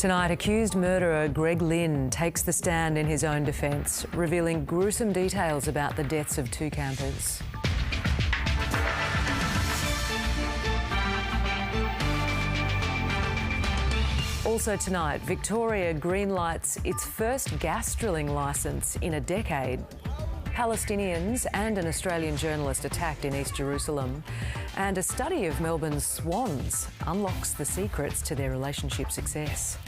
Tonight, accused murderer Greg Lynn takes the stand in his own defence, revealing gruesome details about the deaths of two campers. Also tonight, Victoria greenlights its first gas drilling licence in a decade. Palestinians and an Australian journalist attacked in East Jerusalem. And a study of Melbourne's swans unlocks the secrets to their relationship success.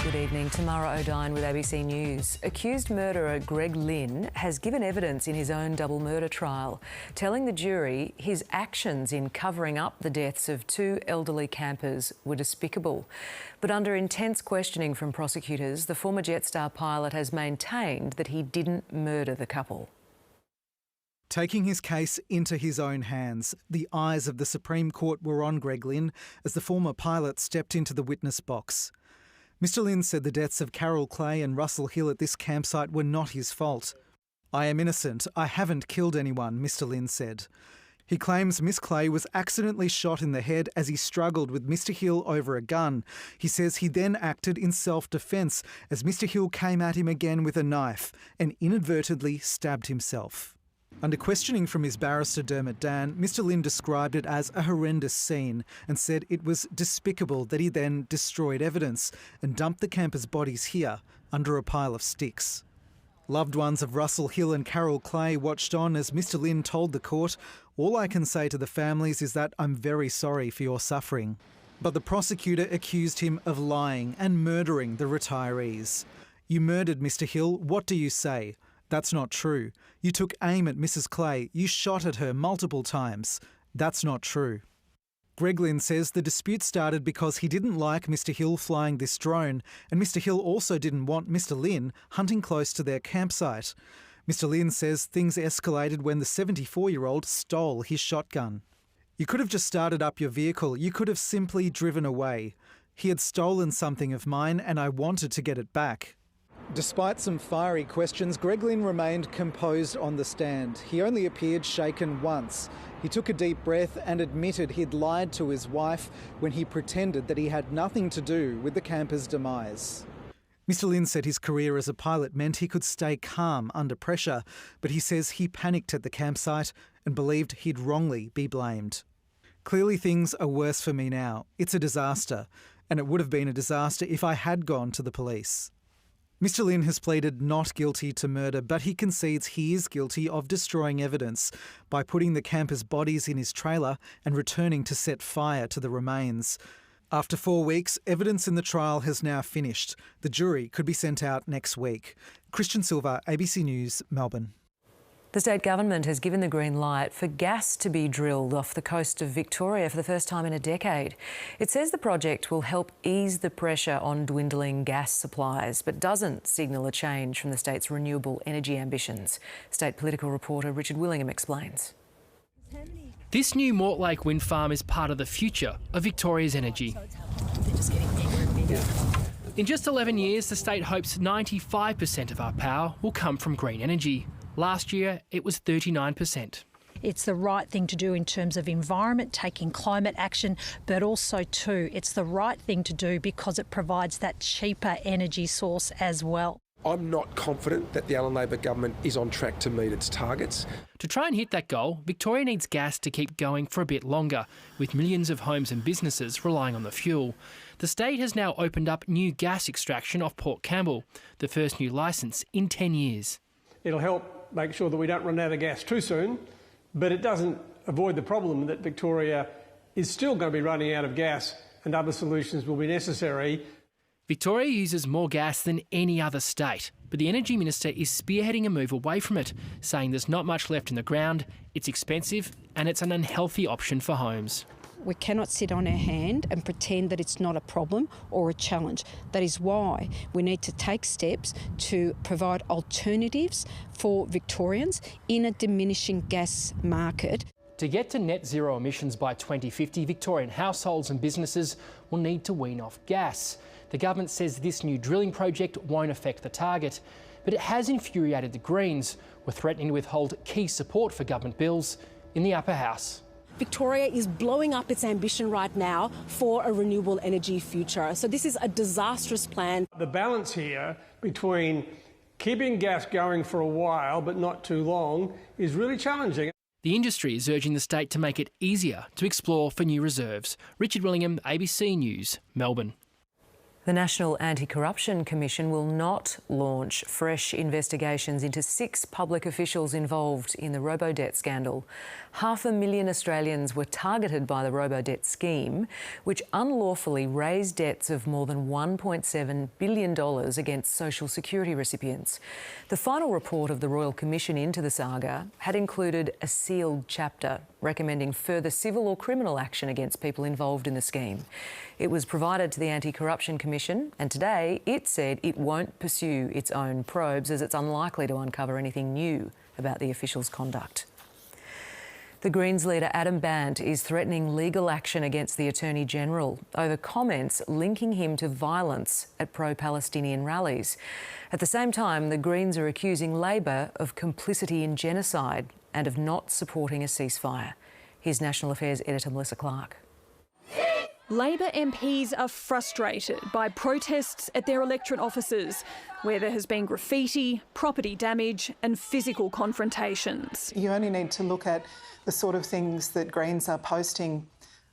Good evening, Tamara Oudyn with ABC News. Accused murderer Greg Lynn has given evidence in his own double murder trial, telling the jury his actions in covering up the deaths of two elderly campers were despicable. But under intense questioning from prosecutors, the former Jetstar pilot has maintained that he didn't murder the couple. Taking his case into his own hands, the eyes of the Supreme Court were on Greg Lynn as the former pilot stepped into the witness box. Mr Lynn said the deaths of Carol Clay and Russell Hill at this campsite were not his fault. "I am innocent. I haven't killed anyone," Mr Lynn said. He claims Miss Clay was accidentally shot in the head as he struggled with Mr Hill over a gun. He says he then acted in self-defence as Mr Hill came at him again with a knife and inadvertently stabbed himself. Under questioning from his barrister Dermot Dan, Mr Lynn described it as a horrendous scene and said it was despicable that he then destroyed evidence and dumped the campers' bodies here under a pile of sticks. Loved ones of Russell Hill and Carol Clay watched on as Mr Lynn told the court, "All I can say to the families is that I'm very sorry for your suffering." But the prosecutor accused him of lying and murdering the retirees. "You murdered Mr Hill. What do you say?" "That's not true." "You took aim at Mrs Clay. You shot at her multiple times." "That's not true." Greg Lynn says the dispute started because he didn't like Mr Hill flying this drone, and Mr Hill also didn't want Mr Lynn hunting close to their campsite. Mr Lynn says things escalated when the 74-year-old stole his shotgun. "You could have just started up your vehicle. You could have simply driven away. He had stolen something of mine and I wanted to get it back." Despite some fiery questions, Greg Lynn remained composed on the stand. He only appeared shaken once. He took a deep breath and admitted he'd lied to his wife when he pretended that he had nothing to do with the camper's demise. Mr Lynn said his career as a pilot meant he could stay calm under pressure, but he says he panicked at the campsite and believed he'd wrongly be blamed. "Clearly things are worse for me now. It's a disaster, and it would have been a disaster if I had gone to the police." Mr Lynn has pleaded not guilty to murder, but he concedes he is guilty of destroying evidence by putting the campers' bodies in his trailer and returning to set fire to the remains. After 4 weeks, evidence in the trial has now finished. The jury could be sent out next week. Christian Silva, ABC News, Melbourne. The state government has given the green light for gas to be drilled off the coast of Victoria for the first time in a decade. It says the project will help ease the pressure on dwindling gas supplies, but doesn't signal a change from the state's renewable energy ambitions. State political reporter Richard Willingham explains. This new Mortlake wind farm is part of the future of Victoria's energy. In just 11 years, the state hopes 95% of our power will come from green energy. Last year, it was 39%. It's the right thing to do in terms of environment, taking climate action, but also too, it's the right thing to do because it provides that cheaper energy source as well. I'm not confident that the Allen Labor government is on track to meet its targets. To try and hit that goal, Victoria needs gas to keep going for a bit longer, with millions of homes and businesses relying on the fuel. The state has now opened up new gas extraction off Port Campbell, the first new licence in 10 years. It'll help make sure that we don't run out of gas too soon, but it doesn't avoid the problem that Victoria is still going to be running out of gas and other solutions will be necessary. Victoria uses more gas than any other state, but the Energy Minister is spearheading a move away from it, saying there's not much left in the ground, it's expensive and it's an unhealthy option for homes. We cannot sit on our hand and pretend that it's not a problem or a challenge. That is why we need to take steps to provide alternatives for Victorians in a diminishing gas market. To get to net zero emissions by 2050, Victorian households and businesses will need to wean off gas. The government says this new drilling project won't affect the target, but it has infuriated the Greens, who are threatening to withhold key support for government bills in the upper house. Victoria is blowing up its ambition right now for a renewable energy future. So this is a disastrous plan. The balance here between keeping gas going for a while but not too long is really challenging. The industry is urging the state to make it easier to explore for new reserves. Richard Willingham, ABC News, Melbourne. The National Anti-Corruption Commission will not launch fresh investigations into 6 public officials involved in the Robodebt scandal. 500,000 Australians were targeted by the Robodebt scheme, which unlawfully raised debts of more than $1.7 billion against social security recipients. The final report of the Royal Commission into the saga had included a sealed chapter recommending further civil or criminal action against people involved in the scheme. It was provided to the Anti-Corruption Commission, and today it said it won't pursue its own probes as it's unlikely to uncover anything new about the officials' conduct. The Greens leader Adam Bandt is threatening legal action against the Attorney-General over comments linking him to violence at pro-Palestinian rallies. At the same time, the Greens are accusing Labor of complicity in genocide and of not supporting a ceasefire. Here's National Affairs editor Melissa Clark. Labor MPs are frustrated by protests at their electorate offices, where there has been graffiti, property damage and physical confrontations. You only need to look at the sort of things that Greens are posting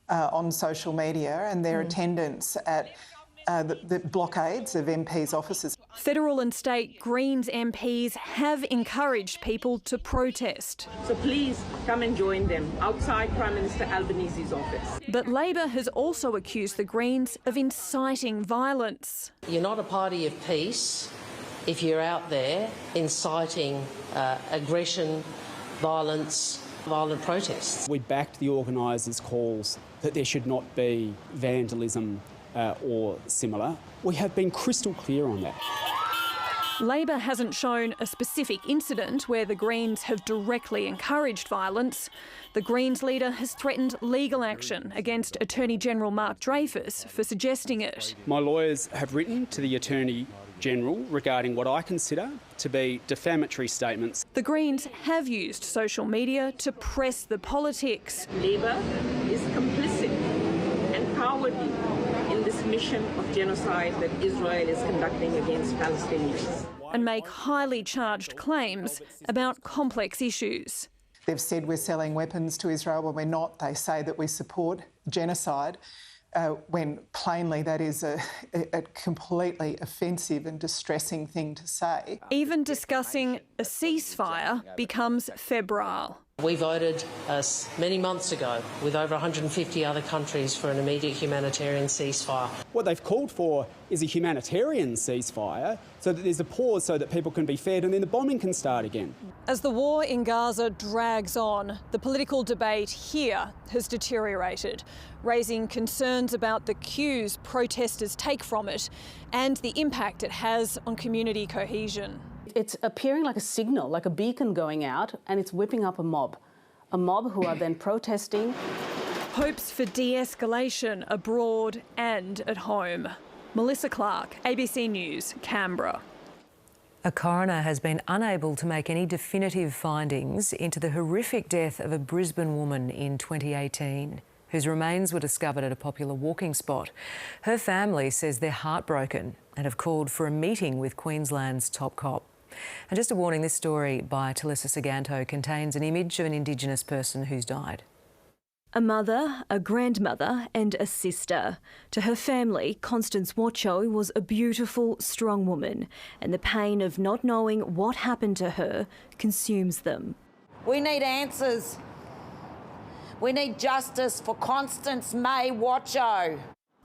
on social media and their attendance at the blockades of MPs' offices. Federal and state Greens MPs have encouraged people to protest. So please come and join them outside Prime Minister Albanese's office. But Labor has also accused the Greens of inciting violence. You're not a party of peace if you're out there inciting aggression, violence, violent protests. We backed the organisers' calls that there should not be vandalism or similar. We have been crystal clear on that. Labor hasn't shown a specific incident where the Greens have directly encouraged violence. The Greens leader has threatened legal action against Attorney-General Mark Dreyfus for suggesting it. My lawyers have written to the Attorney-General regarding what I consider to be defamatory statements. The Greens have used social media to press the politics. Labor is complicit and cowardly in this mission of genocide that Israel is conducting against Palestinians. And make highly charged claims about complex issues. They've said we're selling weapons to Israel when we're not. They say that we support genocide when plainly that is a completely offensive and distressing thing to say. Even discussing a ceasefire becomes febrile. We voted many months ago with over 150 other countries for an immediate humanitarian ceasefire. What they've called for is a humanitarian ceasefire so that there's a pause so that people can be fed and then the bombing can start again. As the war in Gaza drags on, the political debate here has deteriorated, raising concerns about the cues protesters take from it and the impact it has on community cohesion. It's appearing like a signal, like a beacon going out, and it's whipping up a mob who are then protesting. Hopes for de-escalation abroad and at home. Melissa Clark, ABC News, Canberra. A coroner has been unable to make any definitive findings into the horrific death of a Brisbane woman in 2018, whose remains were discovered at a popular walking spot. Her family says they're heartbroken and have called for a meeting with Queensland's top cop. And just a warning, this story by Talissa Saganto contains an image of an Indigenous person who's died. A mother, a grandmother and a sister. To her family, Constance Watcho was a beautiful, strong woman, and the pain of not knowing what happened to her consumes them. We need answers. We need justice for Constance May Watcho.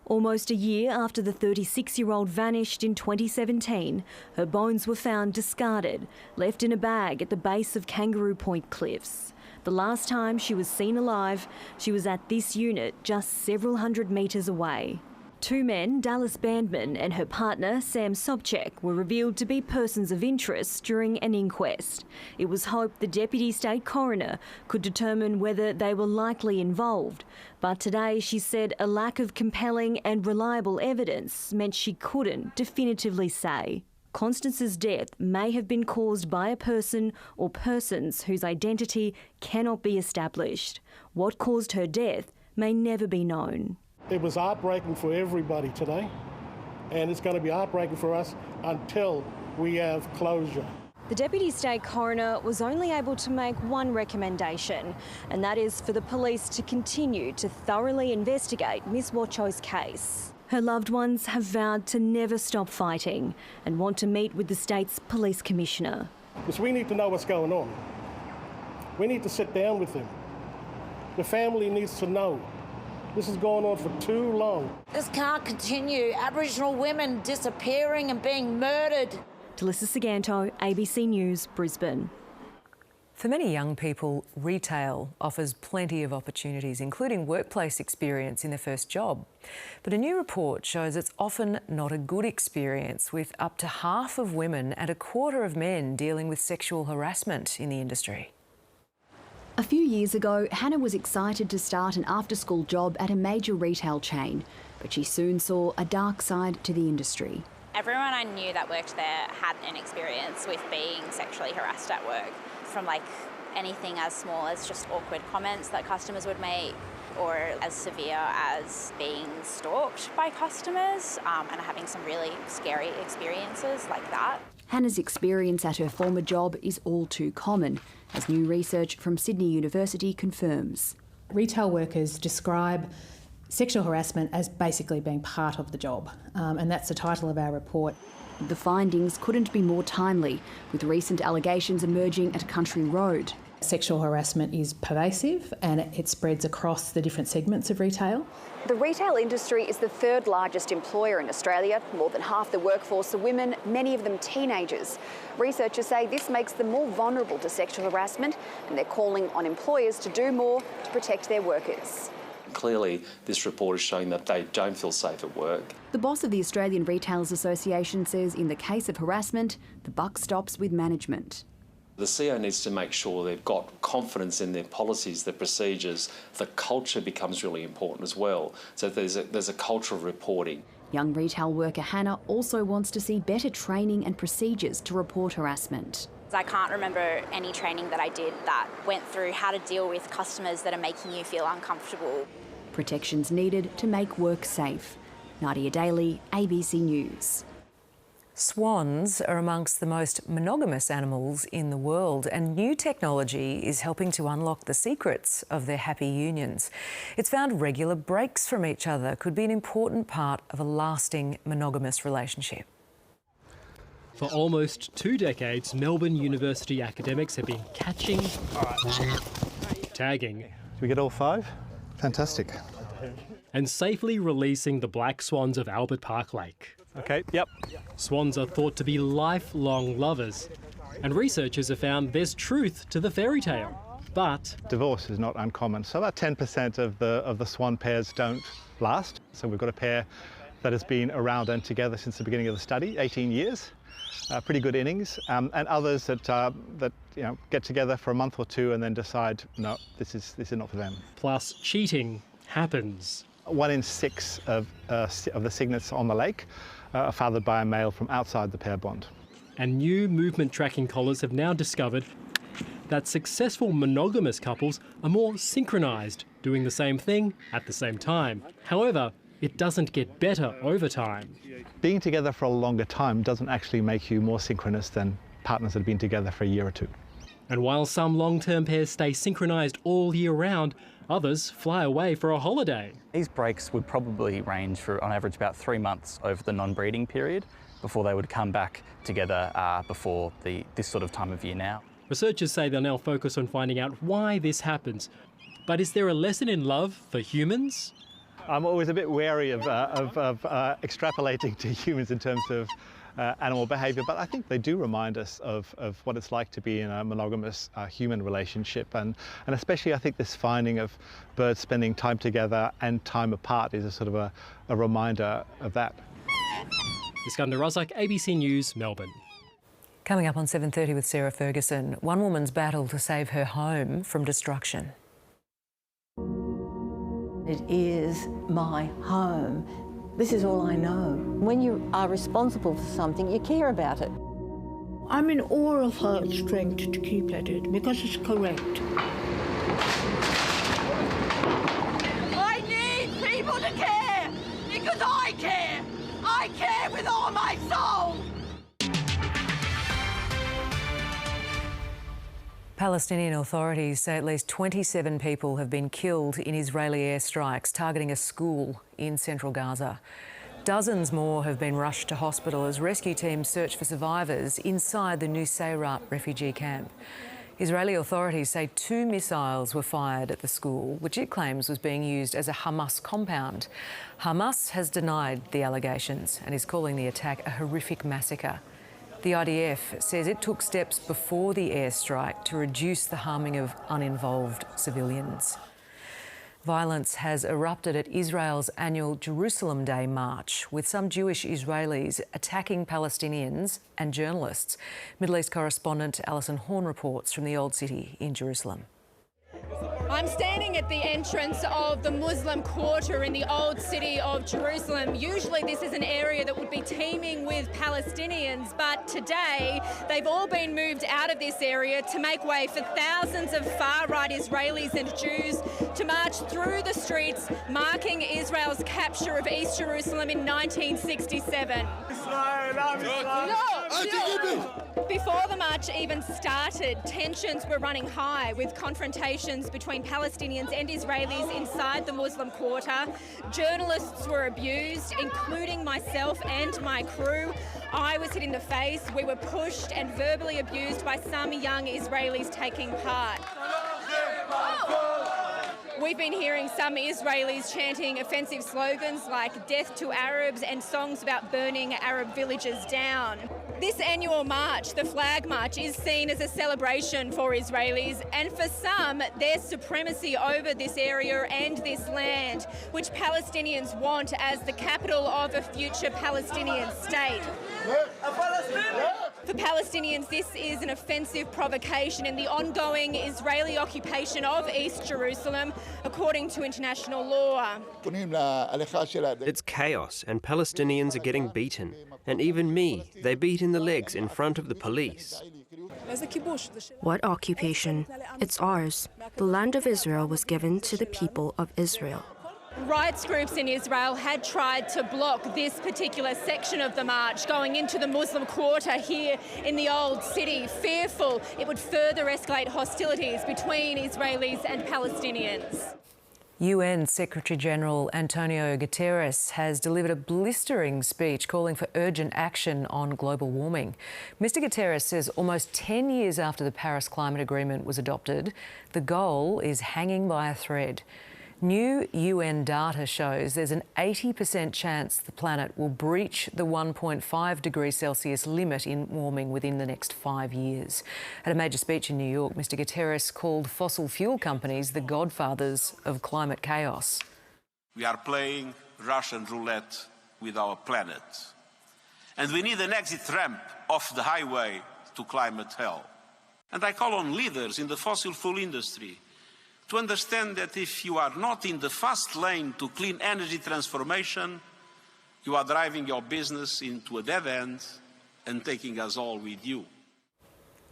Almost a year after the 36-year-old vanished in 2017, her bones were found discarded, left in a bag at the base of Kangaroo Point Cliffs. The last time she was seen alive, she was at this unit just several hundred metres away. Two men, Dallas Bandman and her partner, Sam Sobchak, were revealed to be persons of interest during an inquest. It was hoped the Deputy State Coroner could determine whether they were likely involved. But today she said a lack of compelling and reliable evidence meant she couldn't definitively say. Constance's death may have been caused by a person or persons whose identity cannot be established. What caused her death may never be known. It was heartbreaking for everybody today, and it's going to be heartbreaking for us until we have closure. The Deputy State Coroner was only able to make one recommendation, and that is for the police to continue to thoroughly investigate Ms Watcho's case. Her loved ones have vowed to never stop fighting and want to meet with the state's police commissioner. Because we need to know what's going on. We need to sit down with them. The family needs to know. This has gone on for too long. This can't continue. Aboriginal women disappearing and being murdered. Talissa Saganto, ABC News, Brisbane. For many young people, retail offers plenty of opportunities, including workplace experience in their first job. But a new report shows it's often not a good experience, with up to half of women and a quarter of men dealing with sexual harassment in the industry. A few years ago, Hannah was excited to start an after-school job at a major retail chain, but she soon saw a dark side to the industry. Everyone I knew that worked there had an experience with being sexually harassed at work, from like anything as small as just awkward comments that customers would make, or as severe as being stalked by customers and having some really scary experiences like that. Hannah's experience at her former job is all too common, as new research from Sydney University confirms. Retail workers describe sexual harassment as basically being part of the job, and that's the title of our report. The findings couldn't be more timely, with recent allegations emerging at Country Road. Sexual harassment is pervasive and it spreads across the different segments of retail. The retail industry is the third largest employer in Australia. More than half the workforce are women, many of them teenagers. Researchers say this makes them more vulnerable to sexual harassment, and they're calling on employers to do more to protect their workers. Clearly, this report is showing that they don't feel safe at work. The boss of the Australian Retailers Association says in the case of harassment, the buck stops with management. The CEO needs to make sure they've got confidence in their policies, their procedures. The culture becomes really important as well. So there's a culture of reporting. Young retail worker Hannah also wants to see better training and procedures to report harassment. I can't remember any training that I did that went through how to deal with customers that are making you feel uncomfortable. Protections needed to make work safe. Nadia Daly, ABC News. Swans are amongst the most monogamous animals in the world, and new technology is helping to unlock the secrets of their happy unions. It's found regular breaks from each other could be an important part of a lasting monogamous relationship. For almost 2 decades, Melbourne University academics have been catching, tagging, Do we get all 5? Fantastic. and safely releasing the black swans of Albert Park Lake. Okay, yep. Swans are thought to be lifelong lovers, and researchers have found there's truth to the fairy tale. But divorce is not uncommon. So about 10% of the swan pairs don't last. So we've got a pair that has been around and together since the beginning of the study, 18 years. Pretty good innings, and others that get together for a month or 2 and then decide, no, this is not for them. Plus, cheating happens. 1 in 6 of the cygnets on the lake are fathered by a male from outside the pair bond. And new movement tracking collars have now discovered that successful monogamous couples are more synchronised, doing the same thing at the same time. However, it doesn't get better over time. Being together for a longer time doesn't actually make you more synchronous than partners that have been together for a year or 2. And while some long-term pairs stay synchronised all year round, others fly away for a holiday. These breaks would probably range for, on average, about 3 months over the non-breeding period before they would come back together before this sort of time of year now. Researchers say they'll now focus on finding out why this happens. But is there a lesson in love for humans? I'm always a bit wary of extrapolating to humans in terms of animal behaviour, but I think they do remind us of what it's like to be in a monogamous human relationship, and especially I think this finding of birds spending time together and time apart is a sort of a reminder of that. Iskander Razak, ABC News, Melbourne. Coming up on 7:30 with Sarah Ferguson, one woman's battle to save her home from destruction. It is my home. This is all I know. When you are responsible for something, you care about it. I'm in awe of her strength to keep at it because it's correct. I need people to care because I care. I care with all my soul. Palestinian authorities say at least 27 people have been killed in Israeli airstrikes targeting a school in central Gaza. Dozens more have been rushed to hospital as rescue teams search for survivors inside the Nusayrat refugee camp. Israeli authorities say 2 missiles were fired at the school, which it claims was being used as a Hamas compound. Hamas has denied the allegations and is calling the attack a horrific massacre. The IDF says it took steps before the airstrike to reduce the harming of uninvolved civilians. Violence has erupted at Israel's annual Jerusalem Day march, with some Jewish Israelis attacking Palestinians and journalists. Middle East correspondent Alison Horn reports from the Old City in Jerusalem. I'm standing at the entrance of the Muslim quarter in the Old City of Jerusalem. Usually this is an area that would be teeming with Palestinians, but today they've all been moved out of this area to make way for thousands of far-right Israelis and Jews to march through the streets, marking Israel's capture of East Jerusalem in 1967. Before the march even started, tensions were running high with confrontations between Palestinians and Israelis inside the Muslim quarter. Journalists were abused, including myself and my crew. I was hit in the face. We were pushed and verbally abused by some young Israelis taking part. We've been hearing some Israelis chanting offensive slogans like "Death to Arabs" and songs about burning Arab villages down. This annual march, the Flag March, is seen as a celebration for Israelis and for some, their supremacy over this area and this land, which Palestinians want as the capital of a future Palestinian state. For Palestinians, this is an offensive provocation in the ongoing Israeli occupation of East Jerusalem, according to international law. It's chaos and Palestinians are getting beaten. And even me, they beat in the legs in front of the police. What occupation? It's ours. The land of Israel was given to the people of Israel. Rights groups in Israel had tried to block this particular section of the march going into the Muslim quarter here in the Old City, fearful it would further escalate hostilities between Israelis and Palestinians. UN Secretary-General Antonio Guterres has delivered a blistering speech calling for urgent action on global warming. Mr Guterres says almost 10 years after the Paris Climate Agreement was adopted, the goal is hanging by a thread. New UN data shows there's an 80% chance the planet will breach the 1.5 degrees Celsius limit in warming within the next 5 years. At a major speech in New York, Mr Guterres called fossil fuel companies the godfathers of climate chaos. We are playing Russian roulette with our planet. And we need an exit ramp off the highway to climate hell. And I call on leaders in the fossil fuel industry to understand that if you are not in the fast lane to clean energy transformation, you are driving your business into a dead end and taking us all with you.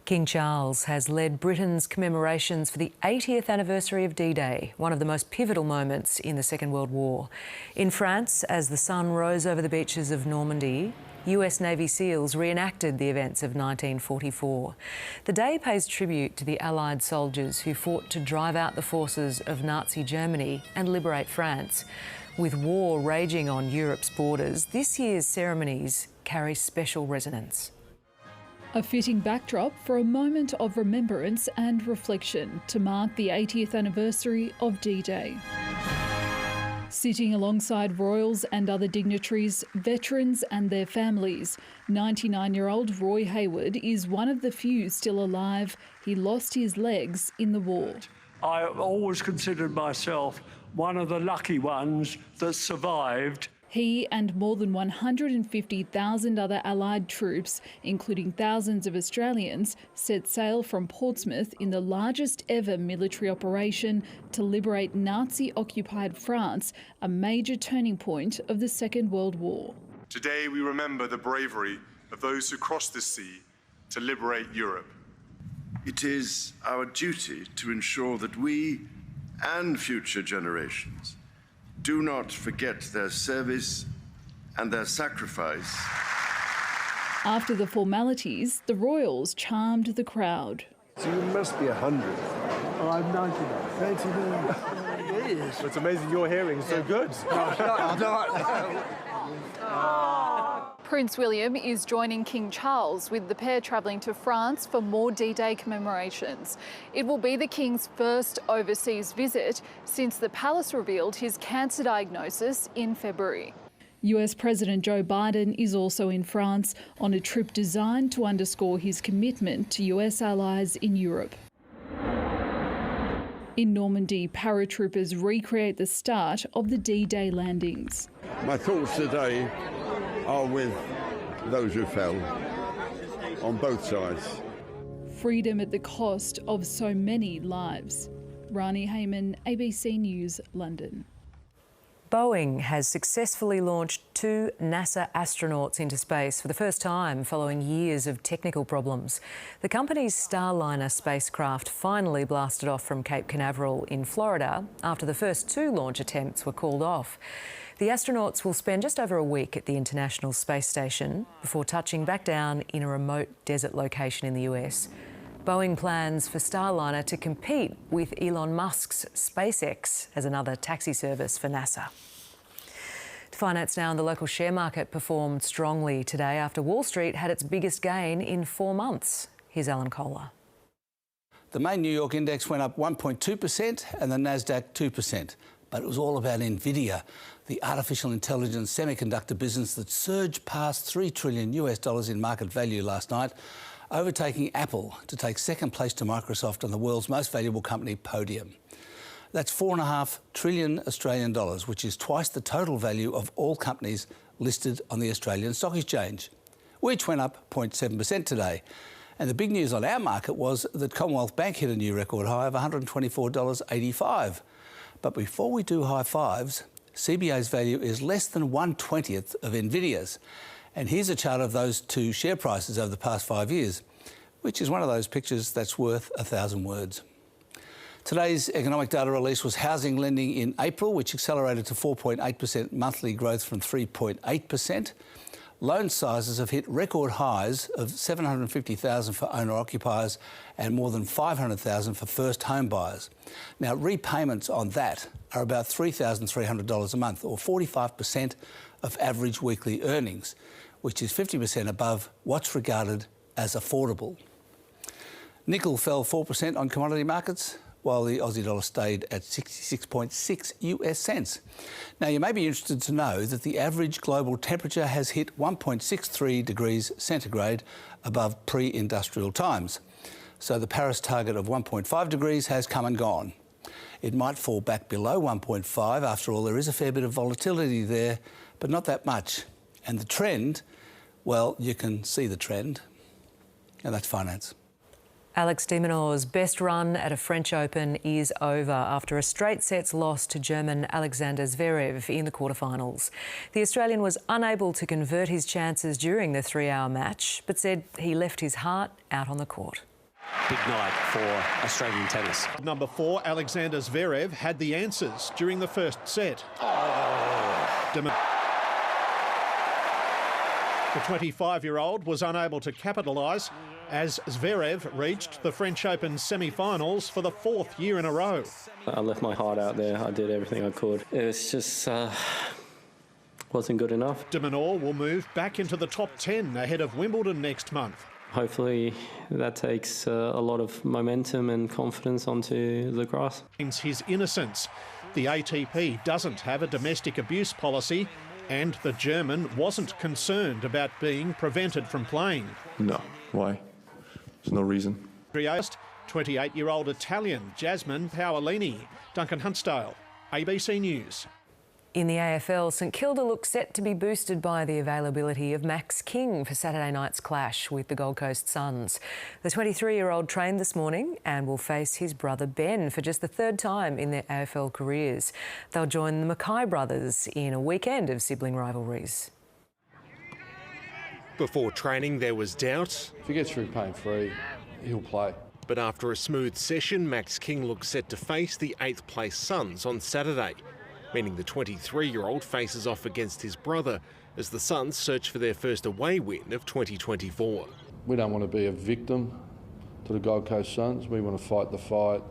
King Charles has led Britain's commemorations for the 80th anniversary of D-Day, one of the most pivotal moments in the Second World War. In France, as the sun rose over the beaches of Normandy, US Navy SEALs reenacted the events of 1944. The day pays tribute to the Allied soldiers who fought to drive out the forces of Nazi Germany and liberate France. With war raging on Europe's borders, this year's ceremonies carry special resonance. A fitting backdrop for a moment of remembrance and reflection to mark the 80th anniversary of D-Day. Sitting alongside royals and other dignitaries, veterans and their families, 99-year-old Roy Hayward is one of the few still alive. He lost his legs in the war. I always considered myself one of the lucky ones that survived. He and more than 150,000 other Allied troops, including thousands of Australians, set sail from Portsmouth in the largest ever military operation to liberate Nazi-occupied France, a major turning point of the Second World War. Today we remember the bravery of those who crossed the sea to liberate Europe. It is our duty to ensure that we and future generations do not forget their service and their sacrifice. After the formalities, the royals charmed the crowd. So you must be 100. Oh, I'm 99. 99. It's amazing your hearing's so good. Prince William is joining King Charles, with the pair travelling to France for more D-Day commemorations. It will be the King's first overseas visit since the palace revealed his cancer diagnosis in February. US President Joe Biden is also in France on a trip designed to underscore his commitment to US allies in Europe. In Normandy, paratroopers recreate the start of the D-Day landings. My thoughts today are with those who fell on both sides. Freedom at the cost of so many lives. Rani Hayman, ABC News, London. Boeing has successfully launched 2 NASA astronauts into space for the first time following years of technical problems. The company's Starliner spacecraft finally blasted off from Cape Canaveral in Florida after the first 2 launch attempts were called off. The astronauts will spend just over a week at the International Space Station before touching back down in a remote desert location in the US. Boeing plans for Starliner to compete with Elon Musk's SpaceX as another taxi service for NASA. To finance now, and the local share market performed strongly today after Wall Street had its biggest gain in 4 months. Here's Alan Kohler. The main New York index went up 1.2% and the Nasdaq 2%. But it was all about Nvidia, the artificial intelligence semiconductor business that surged past $3 trillion in market value last night, overtaking Apple to take second place to Microsoft on the world's most valuable company podium. That's $4.5 trillion Australian dollars, which is twice the total value of all companies listed on the Australian Stock Exchange, which went up 0.7% today. And the big news on our market was that Commonwealth Bank hit a new record high of $124.85. But before we do high fives, CBA's value is less than 1/20th of Nvidia's. And here's a chart of those 2 share prices over the past 5 years, which is one of those pictures that's worth 1,000 words. Today's economic data release was housing lending in April, which accelerated to 4.8% monthly growth from 3.8%. Loan sizes have hit record highs of $750,000 for owner-occupiers and more than $500,000 for first home buyers. Now, repayments on that are about $3,300 a month, or 45% of average weekly earnings, which is 50% above what's regarded as affordable. Nickel fell 4% on commodity markets, while the Aussie dollar stayed at 66.6 US cents. Now, you may be interested to know that the average global temperature has hit 1.63 degrees centigrade above pre-industrial times. So the Paris target of 1.5 degrees has come and gone. It might fall back below 1.5. After all, there is a fair bit of volatility there, but not that much. And the trend, well, you can see the trend, and that's finance. Alex de Minaur's best run at a French Open is over after a straight sets loss to German Alexander Zverev in the quarterfinals. The Australian was unable to convert his chances during the 3-hour match, but said he left his heart out on the court. Big night for Australian tennis. Number 4, Alexander Zverev, had the answers during the first set. The 25-year-old was unable to capitalise as Zverev reached the French Open semi-finals for the 4th year in a row. I left my heart out there. I did everything I could. It was just wasn't good enough. De Minaur will move back into the top 10 ahead of Wimbledon next month. Hopefully that takes a lot of momentum and confidence onto the grass. His innocence. The ATP doesn't have a domestic abuse policy, and the German wasn't concerned about being prevented from playing. No, why? There's no reason. 28-year-old Italian Jasmine Paolini. Duncan Huntsdale, ABC News. In the AFL, St Kilda looks set to be boosted by the availability of Max King for Saturday night's clash with the Gold Coast Suns. The 23-year-old trained this morning and will face his brother Ben for just the third time in their AFL careers. They'll join the Mackay brothers in a weekend of sibling rivalries. Before training, there was doubt. If he gets through pain-free, he'll play. But after a smooth session, Max King looks set to face the 8th place Suns on Saturday, meaning the 23-year-old faces off against his brother as the Suns search for their first away win of 2024. We don't want to be a victim to the Gold Coast Suns. We want to fight the fight,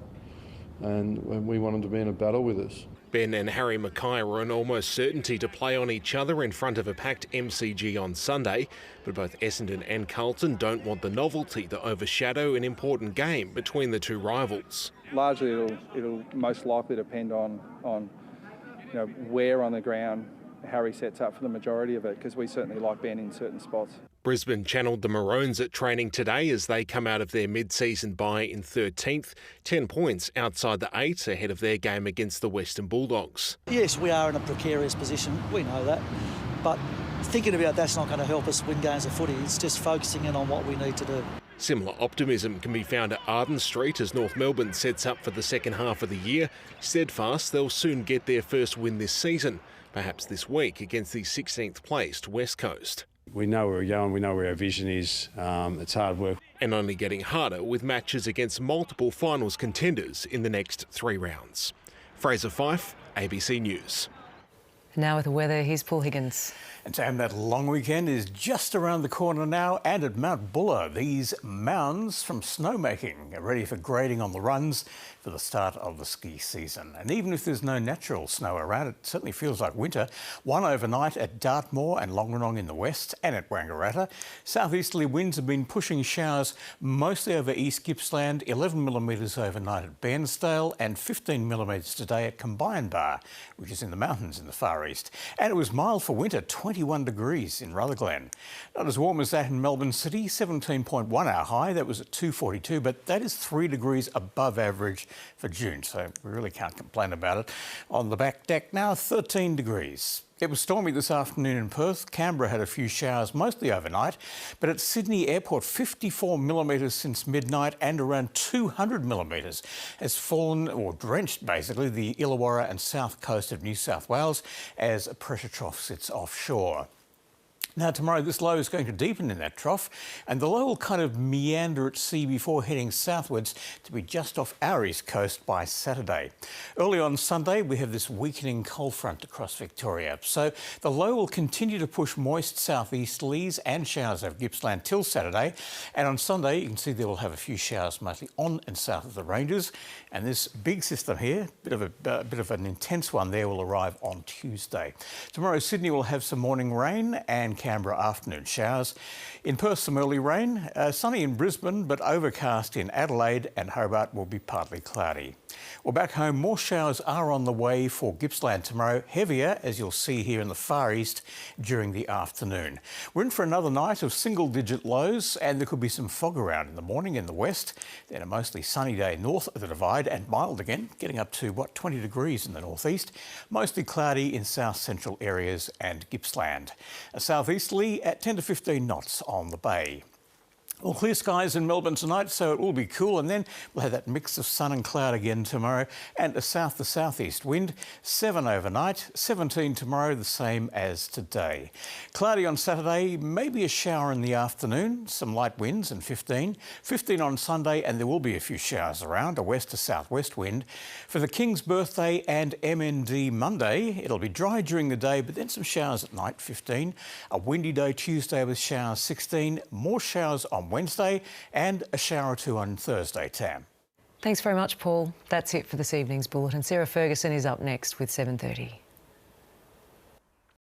and we want them to be in a battle with us. Ben and Harry Mackay were an almost certainty to play on each other in front of a packed MCG on Sunday, but both Essendon and Carlton don't want the novelty to overshadow an important game between the two rivals. Largely, it'll most likely depend on where on the ground Harry sets up for the majority of it, because we certainly like Ben in certain spots. Brisbane channelled the Maroons at training today as they come out of their mid-season bye in 13th, 10 points outside the 8 ahead of their game against the Western Bulldogs. Yes, we are in a precarious position, we know that, but thinking about that's not going to help us win games of footy. It's just focusing in on what we need to do. Similar optimism can be found at Arden Street as North Melbourne sets up for the second half of the year. Steadfast they'll soon get their first win this season, perhaps this week against the 16th placed West Coast. We know where we're going, we know where our vision is, it's hard work. And only getting harder with matches against multiple finals contenders in the next 3 rounds. Fraser Fife, ABC News. Now with the weather, here's Paul Higgins. And Sam, that long weekend is just around the corner now, and at Mount Buller, these mounds from snowmaking are ready for grading on the runs for the start of the ski season. And even if there's no natural snow around, it certainly feels like winter. One overnight at Dartmoor and Longerenong in the west and at Wangaratta. Southeasterly winds have been pushing showers mostly over East Gippsland, 11 millimetres overnight at Bairnsdale and 15 millimetres today at Combine Bar, which is in the mountains in the far east. And it was mild for winter, 21 degrees in Rutherglen. Not as warm as that in Melbourne City, 17.1 our high. That was at 2:42, but that is 3 degrees above average for June, so we really can't complain about it. On the back deck now, 13 degrees. It was stormy this afternoon in Perth. Canberra had a few showers, mostly overnight, but at Sydney Airport, 54 millimetres since midnight and around 200 millimetres has fallen, or drenched basically, the Illawarra and south coast of New South Wales as a pressure trough sits offshore. Now, tomorrow this low is going to deepen in that trough, and the low will kind of meander at sea before heading southwards to be just off our east coast by Saturday. Early on Sunday, we have this weakening cold front across Victoria. So the low will continue to push moist southeasterlies and showers over Gippsland till Saturday. And on Sunday, you can see they will have a few showers mostly on and south of the ranges. And this big system here, bit of an intense one there, will arrive on Tuesday. Tomorrow, Sydney will have some morning rain and Canberra afternoon showers. In Perth, some early rain. Sunny in Brisbane, but overcast in Adelaide, and Hobart will be partly cloudy. Well, back home, more showers are on the way for Gippsland tomorrow, heavier, as you'll see here in the far east, during the afternoon. We're in for another night of single-digit lows, and there could be some fog around in the morning in the west. Then a mostly sunny day north of the Divide, and mild again, getting up to, 20 degrees in the northeast. Mostly cloudy in south-central areas and Gippsland. A southeasterly at 10 to 15 knots on the bay. Well, clear skies in Melbourne tonight, so it will be cool, and then we'll have that mix of sun and cloud again tomorrow, and a south to southeast wind, 7 overnight, 17 tomorrow, the same as today. Cloudy on Saturday, maybe a shower in the afternoon, some light winds, and 15 on Sunday, and there will be a few showers around, a west to southwest wind. For the King's birthday and MND Monday, it'll be dry during the day, but then some showers at night, 15. A windy day Tuesday with showers, 16. More showers on Wednesday and a shower or two on Thursday, Tam. Thanks very much, Paul. That's it for this evening's bulletin. Sarah Ferguson is up next with 7:30.